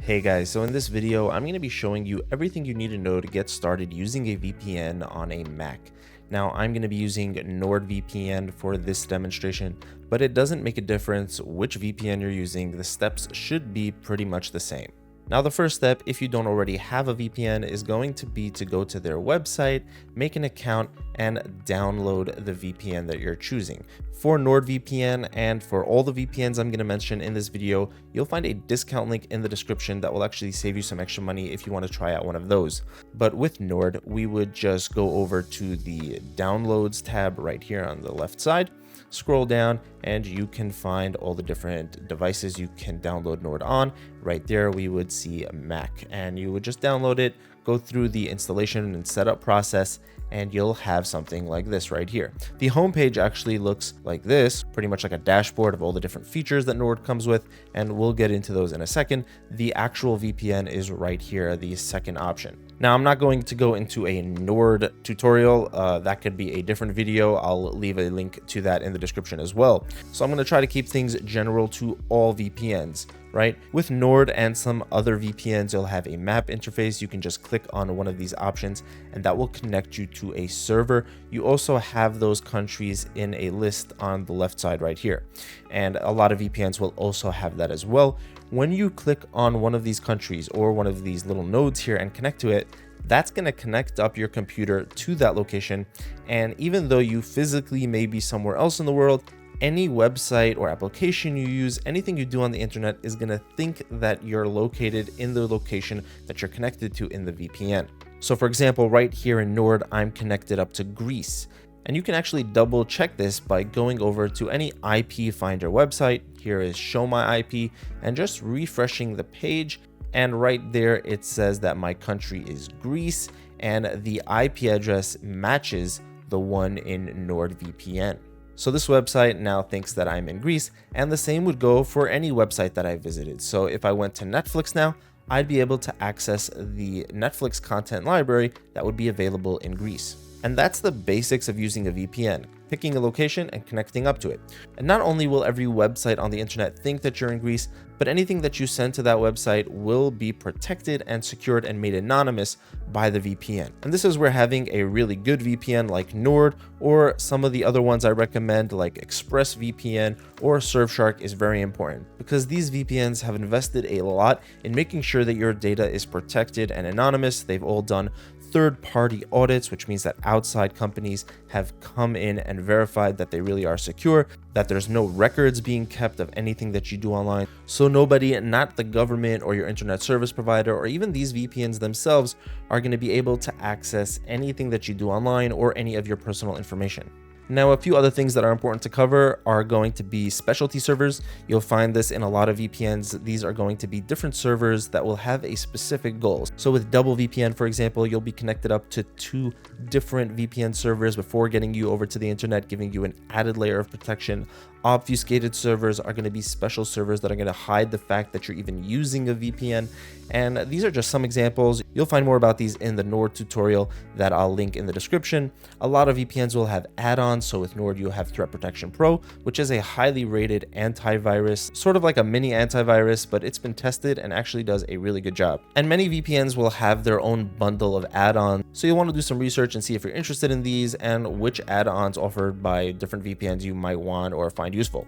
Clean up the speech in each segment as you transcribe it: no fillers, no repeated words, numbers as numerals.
Hey guys, so in this video, I'm going to be showing you everything you need to know to get started using a VPN on a Mac. Now, I'm going to be using NordVPN for this demonstration, but it doesn't make a difference which VPN you're using. The steps should be pretty much the same. Now, the first step, if you don't already have a VPN, is going to be to go to their website, make an account, and download the VPN that you're choosing. For NordVPN and for all the VPNs I'm going to mention in this video, you'll find a discount link in the description that will actually save you some extra money if you want to try out one of those. But with Nord, we would just go over to the Downloads tab right here on the left side. Scroll down and you can find all the different devices you can download Nord on. Right there we would see a Mac, and you would just download it, go through the installation and setup process, and you'll have something like this right here. The homepage actually looks like this, pretty much like a dashboard of all the different features that Nord comes with, and we'll get into those in a second. The actual VPN is right here, the second option. Now, I'm not going to go into a Nord tutorial. That could be a different video. I'll leave a link to that in the description as well. So I'm going to try to keep things general to all VPNs, right? With Nord and some other VPNs, you'll have a map interface. You can just click on one of these options and that will connect you to a server. You also have those countries in a list on the left side right here. And a lot of VPNs will also have that as well. When you click on one of these countries or one of these little nodes here and connect to it, that's going to connect up your computer to that location. And even though you physically may be somewhere else in the world, any website or application you use, anything you do on the internet is going to think that you're located in the location that you're connected to in the VPN. So for example, right here in Nord, I'm connected up to Greece. And you can actually double check this by going over to any IP finder website. Here is Show My IP and just refreshing the page. And right there, it says that my country is Greece and the IP address matches the one in NordVPN. So this website now thinks that I'm in Greece, and the same would go for any website that I visited. So if I went to Netflix now, I'd be able to access the Netflix content library that would be available in Greece. And that's the basics of using a VPN, picking a location and connecting up to it. And not only will every website on the internet think that you're in Greece, but anything that you send to that website will be protected and secured and made anonymous by the VPN. And this is where having a really good VPN like Nord or some of the other ones I recommend like ExpressVPN or Surfshark is very important, because these VPNs have invested a lot in making sure that your data is protected and anonymous. They've all done third-party audits, which means that outside companies have come in and verified that they really are secure, that there's no records being kept of anything that you do online. So nobody, not the government or your internet service provider or even these VPNs themselves, are going to be able to access anything that you do online or any of your personal information. Now, a few other things that are important to cover are going to be specialty servers. You'll find this in a lot of VPNs. These are going to be different servers that will have a specific goal. So with double VPN, for example, you'll be connected up to 2 different VPN servers before getting you over to the internet, giving you an added layer of protection. Obfuscated servers are going to be special servers that are going to hide the fact that you're even using a VPN. And these are just some examples. You'll find more about these in the Nord tutorial that I'll link in the description. A lot of VPNs will have add-ons. So with Nord, you'll have Threat Protection Pro, which is a highly rated antivirus, sort of like a mini antivirus, but it's been tested and actually does a really good job. And many VPNs will have their own bundle of add-ons. So you'll want to do some research and see if you're interested in these and which add-ons offered by different VPNs you might want or find useful.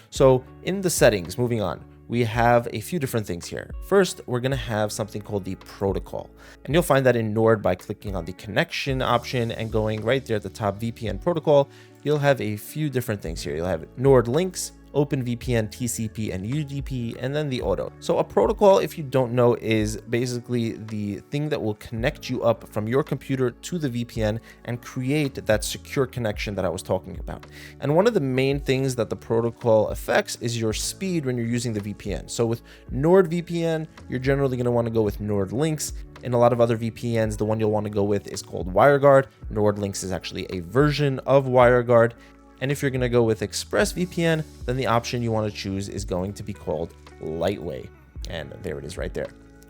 So in the settings, moving on, we have a few different things here. First, we're going to have something called the protocol. And you'll find that in Nord by clicking on the connection option and going right there at the top, VPN protocol. You'll have a few different things here. You'll have Nord links, OpenVPN, TCP, and UDP, and then the auto. So a protocol, if you don't know, is basically the thing that will connect you up from your computer to the VPN and create that secure connection that I was talking about. And one of the main things that the protocol affects is your speed when you're using the VPN. So with NordVPN, you're generally going to want to go with Nord links. In a lot of other VPNs, the one you'll want to go with is called WireGuard. Nord links is actually a version of WireGuard. And if you're going to go with ExpressVPN, then the option you want to choose is going to be called Lightway. And there it is right there.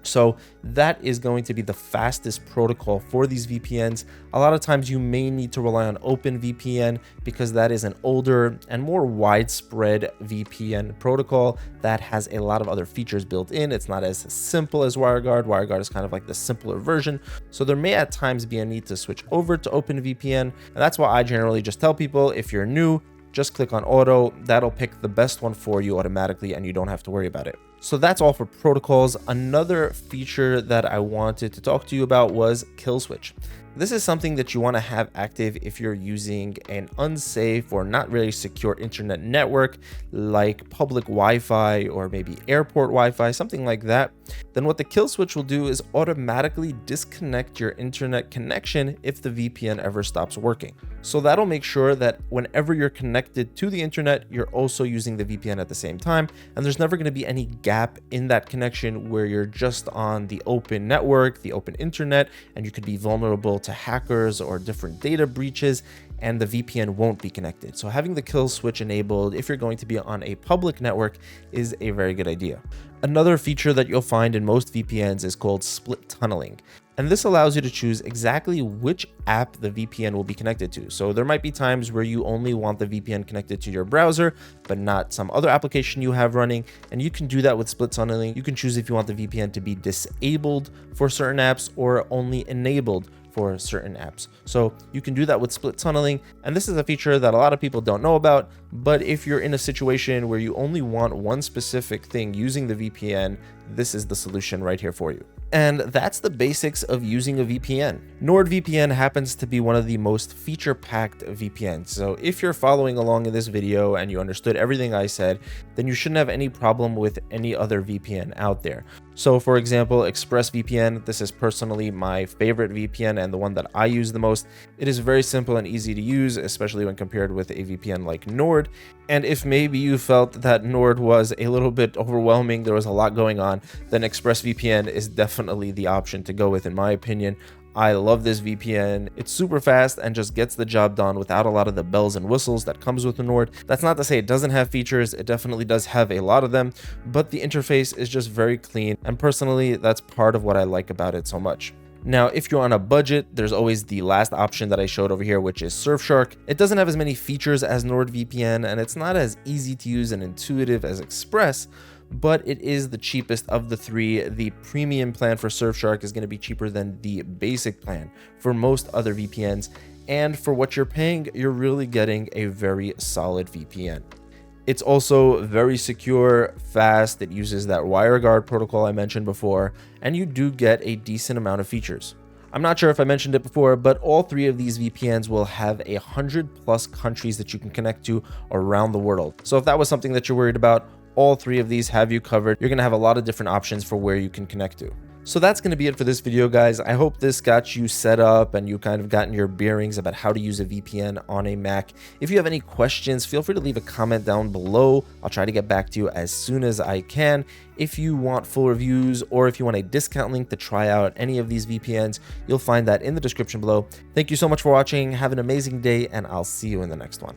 So that is going to be the fastest protocol for these VPNs. A lot of times you may need to rely on OpenVPN because that is an older and more widespread VPN protocol that has a lot of other features built in. It's not as simple as WireGuard. WireGuard is kind of like the simpler version. So there may at times be a need to switch over to OpenVPN. And that's why I generally just tell people, if you're new, just click on auto. That'll pick the best one for you automatically and you don't have to worry about it. So that's all for protocols. Another feature that I wanted to talk to you about was kill switch. This is something that you want to have active if you're using an unsafe or not really secure internet network like public Wi-Fi or maybe airport Wi-Fi, something like that. Then what the kill switch will do is automatically disconnect your internet connection if the VPN ever stops working. So that'll make sure that whenever you're connected to the internet, you're also using the VPN at the same time, and there's never going to be any gap in that connection where you're just on the open network, the open internet, and you could be vulnerable to hackers or different data breaches, and the VPN won't be connected. So having the kill switch enabled if you're going to be on a public network is a very good idea. Another feature that you'll find in most VPNs is called split tunneling. And this allows you to choose exactly which app the VPN will be connected to. So there might be times where you only want the VPN connected to your browser, but not some other application you have running. And you can do that with split tunneling. You can choose if you want the VPN to be disabled for certain apps or only enabled for certain apps. So you can do that with split tunneling. And this is a feature that a lot of people don't know about, but if you're in a situation where you only want one specific thing using the VPN, this is the solution right here for you. And that's the basics of using a VPN. NordVPN happens to be one of the most feature-packed VPNs. So if you're following along in this video and you understood everything I said, then you shouldn't have any problem with any other VPN out there. So for example, ExpressVPN, this is personally my favorite VPN and the one that I use the most. It is very simple and easy to use, especially when compared with a VPN like Nord. And if maybe you felt that Nord was a little bit overwhelming, there was a lot going on, then ExpressVPN is definitely the option to go with, in my opinion. I love this VPN. It's super fast and just gets the job done without a lot of the bells and whistles that comes with the Nord. That's not to say it doesn't have features. It definitely does have a lot of them, but the interface is just very clean. And personally, that's part of what I like about it so much. Now, if you're on a budget, there's always the last option that I showed over here, which is Surfshark. It doesn't have as many features as NordVPN, and it's not as easy to use and intuitive as Express, but it is the cheapest of the three. The premium plan for Surfshark is going to be cheaper than the basic plan for most other VPNs. And for what you're paying, you're really getting a very solid VPN. It's also very secure, fast. It uses that WireGuard protocol I mentioned before, and you do get a decent amount of features. I'm not sure if I mentioned it before, but all three of these VPNs will have 100+ countries that you can connect to around the world. So if that was something that you're worried about, all three of these have you covered. You're going to have a lot of different options for where you can connect to. So that's going to be it for this video, guys. I hope this got you set up and you kind of gotten your bearings about how to use a VPN on a Mac. If you have any questions, feel free to leave a comment down below. I'll try to get back to you as soon as I can. If you want full reviews or if you want a discount link to try out any of these VPNs, you'll find that in the description below. Thank you so much for watching. Have an amazing day, and I'll see you in the next one.